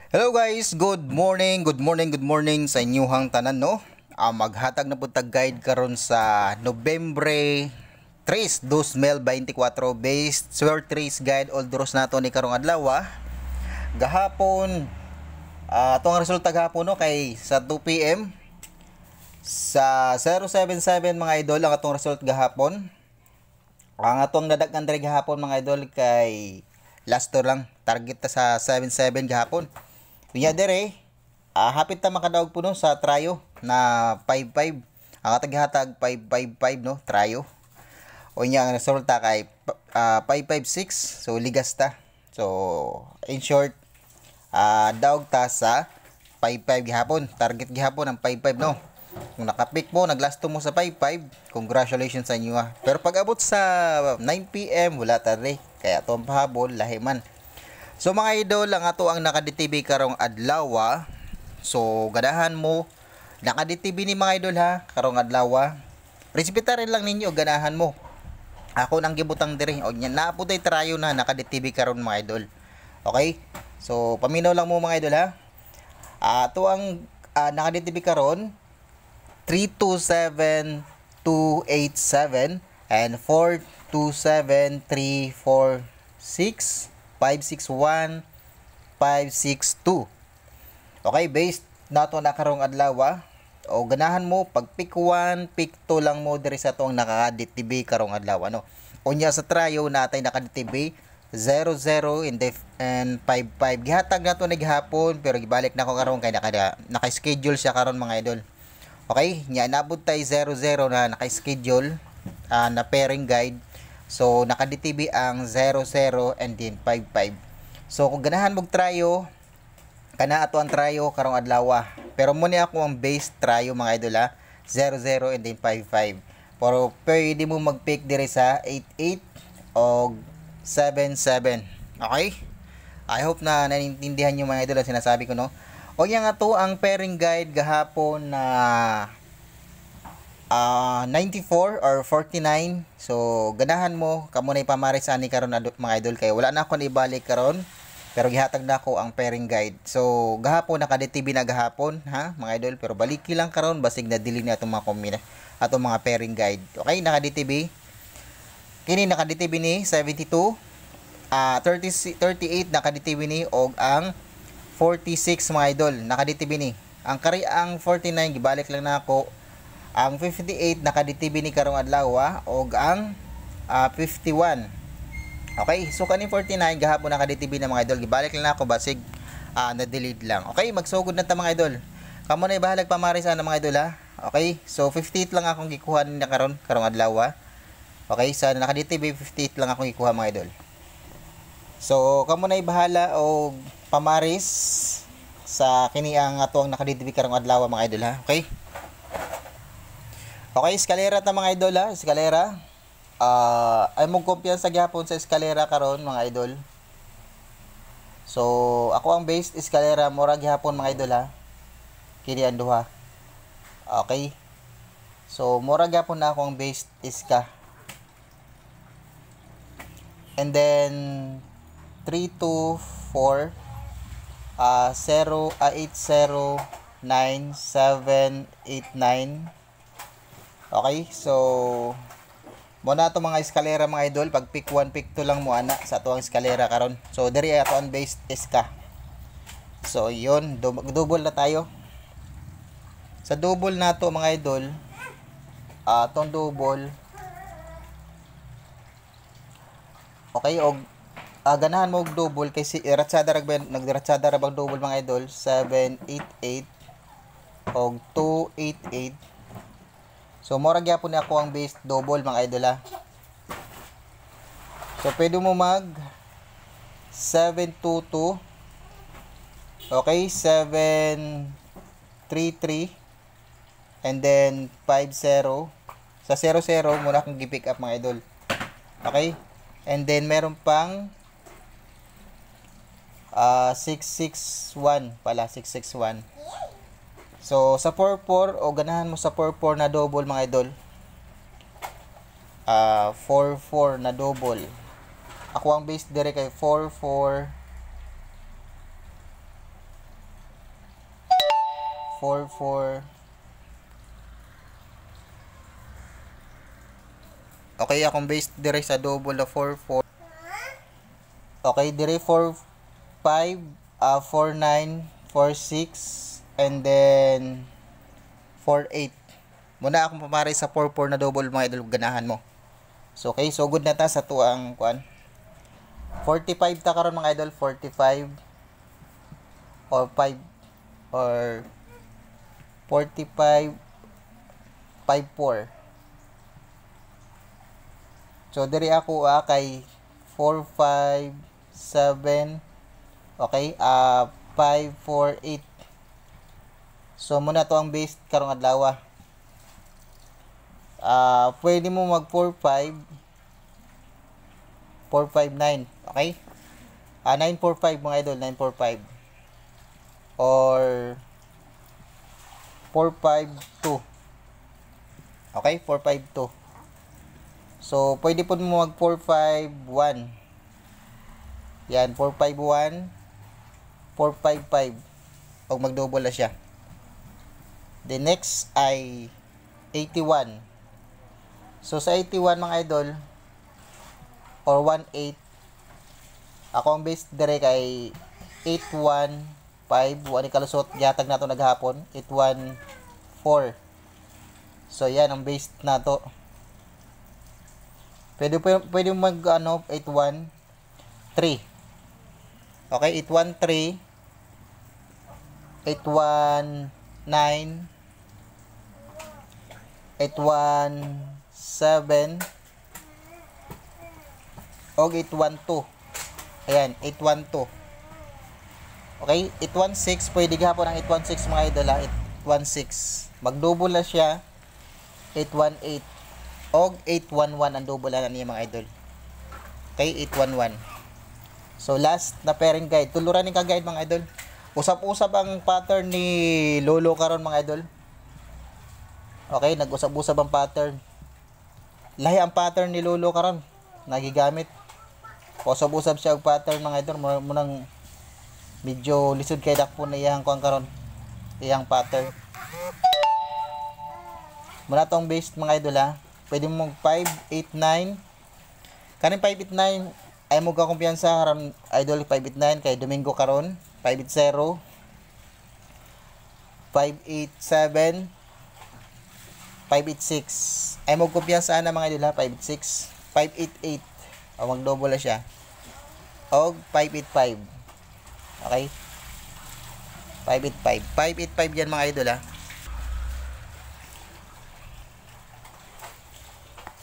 Hello guys, good morning sa inyuhang tanan no. Maghatag na pud tag guide karon sa Nobyembre 3, 2024 based short race guide all draws nato ni karong adlaw. Gahapon atong resulta gahapon no kay sa 2 PM sa 077 mga idol ang atong result gahapon. Ang atong nadagkan diri gahapon mga idol kay last to lang target ta sa 77 gahapon. Kunya dire, hapit ta makadaog puno sa trayo na 55. Ang atag-hatag 555 no, trayo. O nya ang resulta kay 556. So ligas ta. So in short, daog ta sa 55 gihapon. Target gihapon ang 55 no. Kung nakapik mo, naglasto mo sa 55, congratulations sa inyo ha. Pero pag abot sa 9 PM, wala ta rin. Kaya itong pahabol, lahi man. So mga idol, ang ato ang naka-DTV karong adlaw. So ganahan mo, naka-DTV ni mga idol ha, karong adlaw. Respetar rin lang ninyo, ganahan mo. Ako nang gibutang diri. O nya naaputay trayo na naka-DTV karon mga idol. Okay? So paminaw lang mo mga idol ha. Ato ang naka-DTV karon 327287 and 427346 561 562. Okay, based nato na karong adlaw. O ganahan mo pag pick 1, pick 2 lang mo diri sa tong naka-DTV karong adlaw no. Unya sa trayo natay naka-DTV 00 and 55. Gihatag nato ni gihapon pero gibalik nako karon kay naka-schedule siya karon mga idol. Okay, nya nabot tay 00 na naka-schedule na pairing guide. So naka-DTV ang 00 and then 55. So kung ganahan mog trayo, kana ato ang trayo karong adlaw. Pero muna ako ang base trayo mga idol 00 and then 55. Pero pwede mo mag-pick dire sa 88 o 77. Okay? I hope na naiintindihan niyo mga idol ang sinasabi ko no. O yang ato ang pairing guide gahapon na 94 or 49. So ganahan mo kamo na ipamaris ani karon mga idol kay wala na ako ibalik karon pero gihatag na ako ang pairing guide. So gahapon naka-DTV na gahapon ha mga idol pero baliki lang karon basig na dili ni atong mga kombina atong mga pairing guide. Okay, naka-DTV. Kini naka-DTV ni 72 38 naka-DTV ni og ang 46 mga idol naka-DTV ni. Ang kari ang 49 gibalik lang na ako. Ang 58 naka-DTV ni karong adlaw og ang 51. Okay, so kaning 49 gahapon naka-DTV na mga idol. Gibalik lang ako basig na-delete lang. Okay, magsugod na ta mga idol. Kamo na ibahalag pamarisan na mga idol ha. Okay, so 58 lang akong gikuha na karong adlaw. Okay, sa naka-DTV 58 lang akong gikuha mga idol. So kamo na ibahala og pamaris sa kini ang ato ang naka-DTV karong adlaw mga idol ha. Okay? Okay, eskalera ta mga idol ha, eskalera. Ay mong kumpiyansa gyapon sa eskalera karon mga idol. So, ako ang base eskalera mura gyapon mga idol ha. Kini ang duha. Okay. So, mura gyapon na ako ang base iska. And then 3 to 4 809789. Okay, so muna to mga eskalera mga idol, pag pick 1, pick 2 lang mo ana sa ato ang eskalera karon. So diri ato ang base iska. So yun, double na tayo. Sa double nato mga idol, atong double. Okay, og ganahan mo og double kay si ratsada ra nagdiratsada ra bang double mga idol 788 og 288. So mora gyapon ni ako ang base double mga idol ha. So pwede mo mag 722. Okay, 733 and then 50. Sa 00 muna akong gi-pick up mga idol. Okay? And then meron pang 661 pala, 661. So sa 44 o ganahan mo sa 44 na double mga idol. 44 na double. Ako ang base dire kay 44 4-4. Okay, akong base dire sa double na 4-4. Okay, dire 4-5, 4-9, 4-6, and then 4-8. Muna akong pamari sa 4-4 na double mga idol, ganahan mo. So, okay, so good na ta sa tuang kuan. 45 ta karon mga idol, 45 or 5 or 45 5-4. So diri ako kay 4 5 7, okay, 5 4 8. So muna to ang base karong adlaw. Pwede mo mag 4 5 4 5 9, okay? 9 4 5 mga idol, 9 4 5 or 4 5 2. Okay, 4 5 2. So, pwede po mo mag 4-5-1. Yan, 4-5-1, 4-5-5. O mag-double na siya. The next ay 81. So, sa 81 mga idol, or 1-8, ako ang base direct ay 8-1-5. Wani kalusot, yatag na ito naghapon. 8-1-4. So, yan ang base na to. Pwede mag 8-1-3. Okay, 8-1-3, 8-1-9, 8-1-7, o 8-1-2. Ayan, 8-1-2. Okay, 8-1-6, pwede gahapon ang 8-1-6 mga idol, 8-1-6. Mag-double na siya, 8-1-8. Og 8-1-1 ang double na niya mga idol. Okay, 8-1-1. So last na pairing guide. Tuluran ni ka-guide mga idol. Usap-usap ang pattern ni Lolo karon mga idol. Okay, nag-usap-usap ang pattern. Lahi ang pattern ni Lolo karon. Nagigamit. Usap-usap siya og pattern mga idol. Munang medyo lisod kay dakpo na iyang kuan karon. Iyang pattern. Muna tong base mga idol ha. Pwede mo 5-8-9. Kanin 5-8-9 ay mo ka kumpiyansa karon idol 5-8-9 kay Domingo karon 5-8-0, 5-8-7, 5-8-6. Ay mo kumpiyansa na mga idol ha, 5-8-6, 5-8-8. O mag-double na siya. Og 5-8-5. Okay? 5-8-5. 5-8-5 yan mga idol ha.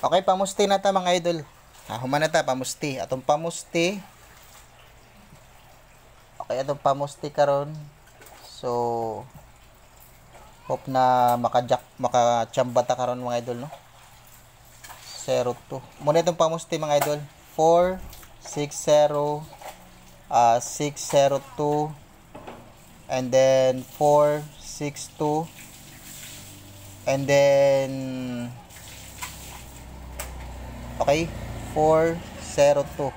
Okay, pamusti na ta mga idol. Human na ta, pamusti. Atong pamusti. Okay, atong pamusti karon. So, hope na makachamba ta karon mga idol, no? 0-2. Muna itong pamusti mga idol. 4, 6-0, 6-0-2, and then 4, 6-2, and then okay, 4-0-2.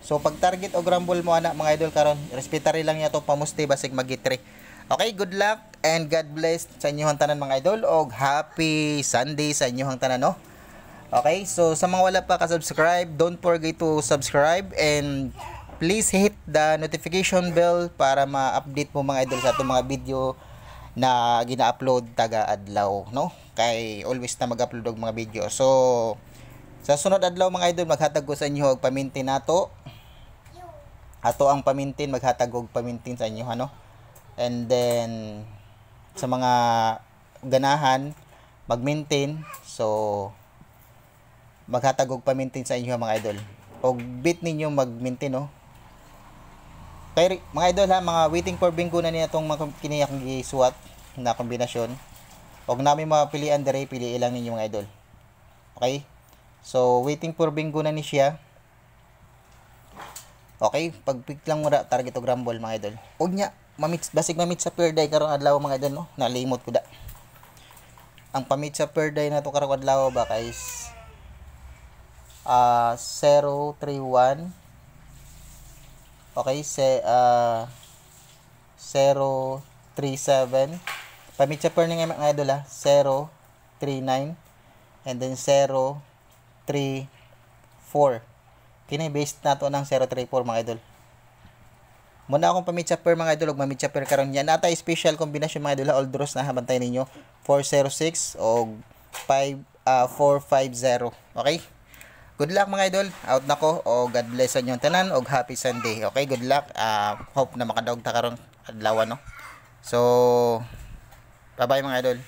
So pag target o rumble mo anak mga idol karon, respetary lang niya to pamusti basig magi-3. Okay, good luck and God bless sa inyong tanan mga idol og happy Sunday sa inyong tanan, no? Okay, so sa mga wala pa ka-subscribe, don't forget to subscribe and please hit the notification bell para ma-update mo mga idol sa atong mga video na gina-upload taga adlaw, no? Kay always na mag-upload og mga video. So sa sunod adlaw mga idol, maghatag ko sa inyo og pamintin nato. Ato ang pamintin, maghatag og pamintin sa inyo ano. And then sa mga ganahan mag-maintain, so maghatag og pamintin sa inyo mga idol. Og bit ninyo mag-maintain, no. Kay mga idol ha, mga waiting for bingo na niya tong mga kiniyak gisuwat na kombinasyon. Og nami mapilian dire, pili lang ninyo mga idol. Okay? So, waiting for bingo na ni siya. Okay, pag-pick lang muna, target o rumble mga idol. Huwag niya, basig mamit sa per day karong adlaw mga idol, no? Nalimot ko da. Ang pamit sa per day na to karong adlaw ba guys? 031. Okay, 037, Pamitsa per nga mga idol ha. 0, 3, 9. And then 0, 3, 4. Kini-base nato ng 0, 3, 4 mga idol. Muna akong pamitsa per mga idol. Mamitsa per karon yan. Nata special combination mga idol. All draws na habantay ninyo. 406 o 450. Okay? Good luck mga idol. Out na ko. O God bless sa inyong tanan. O happy Sunday. Okay? Good luck. Hope na makadaog ta karon adlaw no. So, bye-bye mga idol.